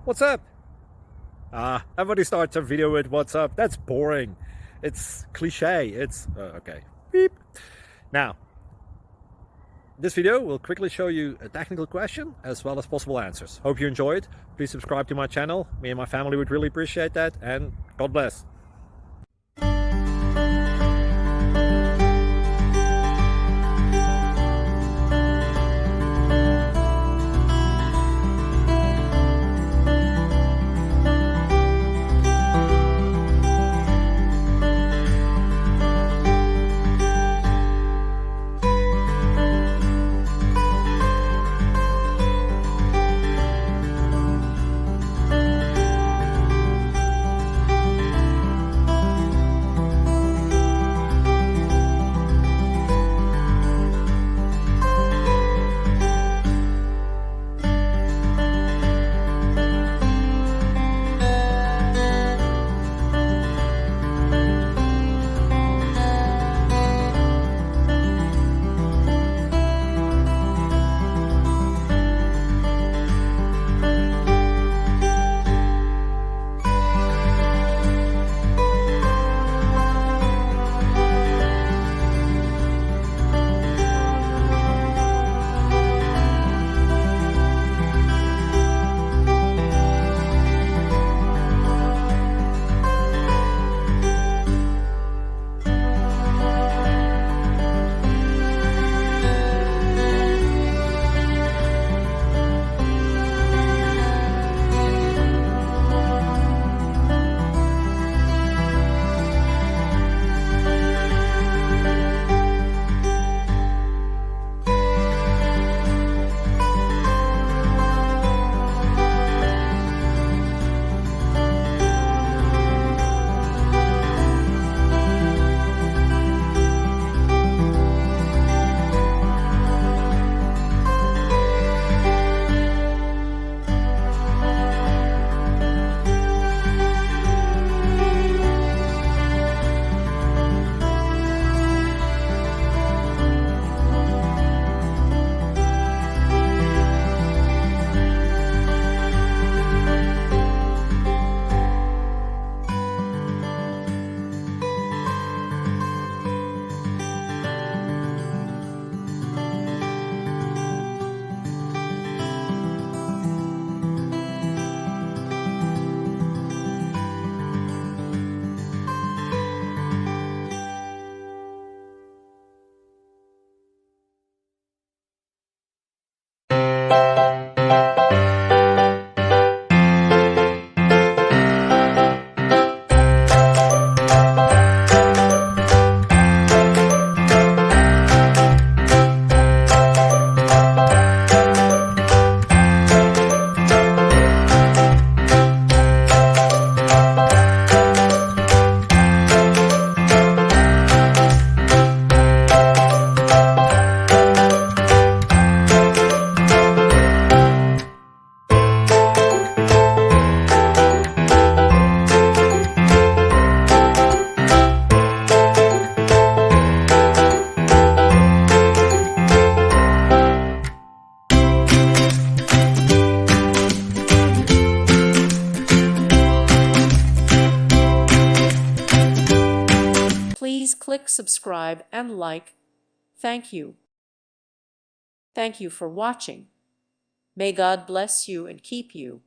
What's up? Everybody starts a video with what's up. That's boring. It's cliche. It's okay. Beep. Now, this video will quickly show you a technical question as well as possible answers. Hope you enjoyed. Please subscribe to my channel. Me and my family would really appreciate that, and God bless. Please click subscribe and like. Thank you. Thank you for watching. May God bless you and keep you.